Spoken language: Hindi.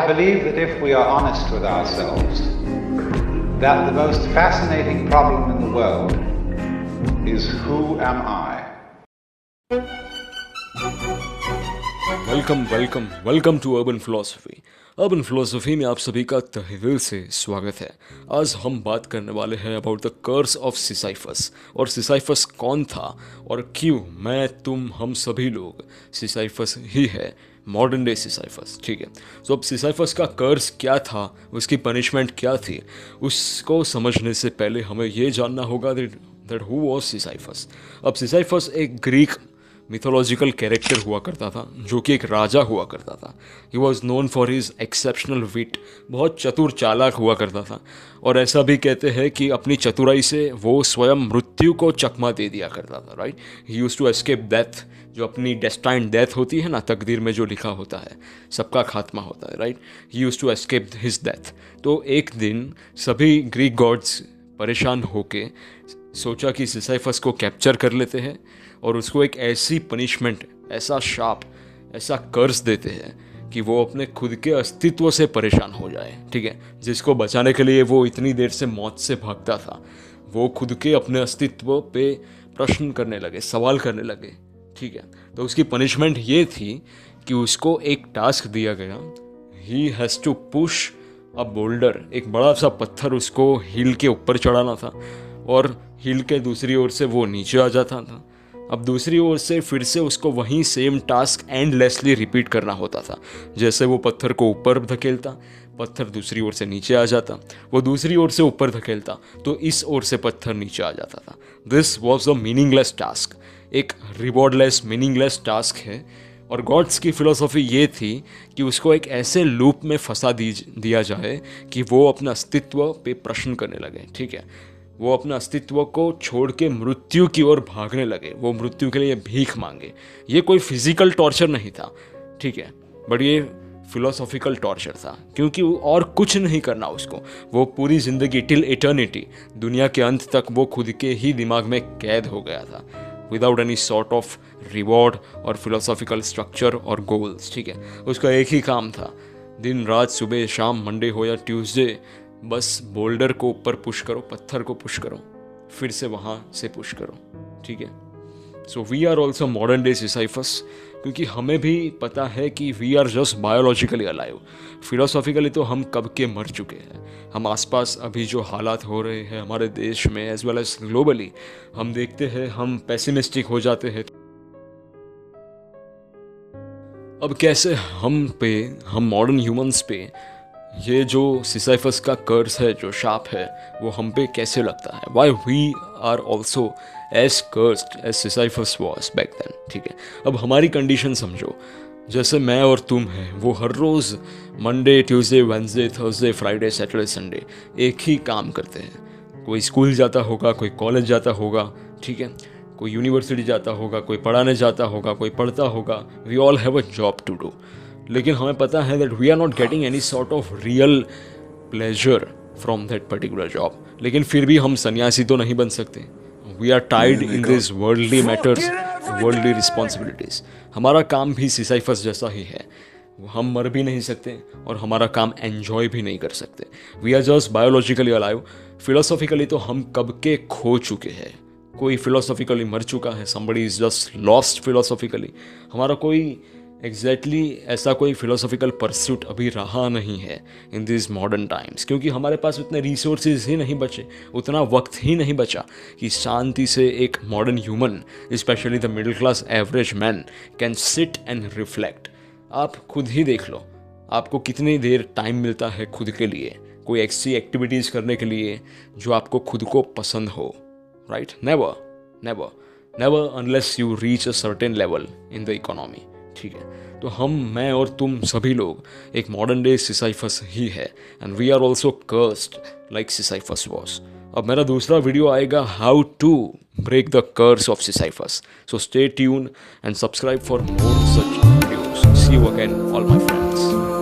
believe that if we are honest with ourselves, that the most fascinating problem in the world is who am I? Welcome to urban philosophy. Urban philosophy में आप सभी का तहे दिल से स्वागत है। आज हम बात करने वाले हैं अबाउट द कर्स ऑफ सिसाइफस, और सिसाइफस कौन था और क्यों मैं, तुम, हम सभी लोग सिसाइफस ही है, मॉडर्न डे सिसाइफस। ठीक है, तो अब सिसाइफस का कर्स क्या था, उसकी पनिशमेंट क्या थी, उसको समझने से पहले हमें ये जानना होगा दैट हु वाज सिसाइफस। अब सिसाइफस एक ग्रीक मिथोलॉजिकल कैरेक्टर हुआ करता था, जो कि एक राजा हुआ करता था। He was known for his exceptional wit, बहुत चतुर चालाक हुआ करता था, और ऐसा भी कहते हैं कि अपनी चतुराई से वो स्वयं मृत्यु को चकमा दे दिया करता था। Right, he used to escape death, जो अपनी डेस्टाइन्ड डेथ होती है ना, तकदीर में जो लिखा होता है, सबका खात्मा होता है। Right, he used to escape his death. तो एक दिन सभी ग्रीक गॉड्स परेशान होके सोचा कि सिसाइफस को कैप्चर कर लेते हैं और उसको एक ऐसी पनिशमेंट, ऐसा शाप, ऐसा कर्स देते हैं कि वो अपने खुद के अस्तित्व से परेशान हो जाए। ठीक है, जिसको बचाने के लिए वो इतनी देर से मौत से भागता था, वो खुद के अपने अस्तित्व पे प्रश्न करने लगे, सवाल करने लगे। ठीक है, तो उसकी पनिशमेंट ये थी कि उसको एक टास्क दिया गया, he has to push a boulder, एक बड़ा सा पत्थर उसको हिल के ऊपर चढ़ाना था, और हिल के दूसरी ओर से वो नीचे आ जाता था। अब दूसरी ओर से फिर से उसको वही सेम टास्क एंडलेसली रिपीट करना होता था। जैसे वो पत्थर को ऊपर धकेलता, पत्थर दूसरी ओर से नीचे आ जाता, वो दूसरी ओर से ऊपर धकेलता तो इस ओर से पत्थर नीचे आ जाता था। This was a meaningless task, एक रिवॉर्डलेस मीनिंगलेस टास्क है। और गॉड्स की फिलॉसफी ये थी कि उसको एक ऐसे लूप में फंसा दिया जाए कि वो अपने अस्तित्व पे प्रश्न करने लगे। ठीक है, वो अपने अस्तित्व को छोड़ के मृत्यु की ओर भागने लगे, वो मृत्यु के लिए भीख मांगे। ये कोई फिजिकल टॉर्चर नहीं था, ठीक है, बट ये फिलोसॉफिकल टॉर्चर था, क्योंकि और कुछ नहीं करना उसको। वो पूरी ज़िंदगी टिल इटर्निटी, दुनिया के अंत तक वो खुद के ही दिमाग में कैद हो गया था, without any sort of reward और फिलोसॉफिकल स्ट्रक्चर और गोल्स। ठीक है, उसका एक ही काम था, दिन रात, सुबह शाम, मंडे हो या ट्यूसडे, बस बोल्डर को ऊपर पुश करो, पत्थर को पुश करो, फिर से वहाँ से पुश करो। ठीक है, so we are also modern day Sisyphus, क्योंकि हमें भी पता है कि we are just biologically alive. Philosophically तो हम कब के मर चुके हैं। हम आसपास अभी जो हालात हो रहे हैं हमारे देश में एज वेल एज ग्लोबली, हम देखते हैं, हम पेसिमिस्टिक हो जाते हैं। अब कैसे हम मॉडर्न ह्यूमंस पे ये जो सिसाइफस का कर्स है, जो शाप है, वो हम पे कैसे लगता है? Why we are also as cursed as Sisyphus was back then. ठीक है, अब हमारी कंडीशन समझो। जैसे मैं और तुम हैं, वो हर रोज़ Monday, Tuesday, Wednesday, Thursday, Friday, Saturday, Sunday एक ही काम करते हैं। कोई स्कूल जाता होगा, कोई कॉलेज जाता होगा, ठीक है, कोई यूनिवर्सिटी जाता होगा, कोई पढ़ाने जाता होगा, कोई पढ़ता होगा। We all have a job to do. लेकिन हमें पता है that we are not getting any sort of real pleasure from that particular job. लेकिन फिर भी हम सन्यासी तो नहीं बन सकते। We are tied in this worldly matters, worldly responsibilities. हमारा काम भी सिसाइफस जैसा ही है, हम मर भी नहीं सकते और हमारा काम एन्जॉय भी नहीं कर सकते। We are just biologically alive. Philosophically तो हम कब के खो चुके हैं। कोई फिलोसॉफिकली मर चुका है, somebody is just lost philosophically. हमारा कोई एग्जैक्टली ऐसा कोई फिलोसॉफिकल परस्यूट अभी रहा नहीं है इन दिस मॉडर्न टाइम्स, क्योंकि हमारे पास उतने रिसोर्सेज ही नहीं बचे, उतना वक्त ही नहीं बचा कि शांति से एक modern human, specially the middle class average man, can sit and reflect. आप खुद ही देख लो, आपको कितनी देर टाइम मिलता है खुद के लिए, कोई ऐसी एक्टिविटीज़ करने के लिए जो आपको खुद को पसंद हो। Right, never unless you reach a certain level in the economy. ठीक है, तो मैं और तुम सभी लोग एक मॉडर्न डे सिसाइफस ही है, and we are also cursed like Sisyphus was. अब मेरा दूसरा वीडियो आएगा, how to break the curse of Sisyphus. So stay tune and subscribe for more such videos. See you again all my friends.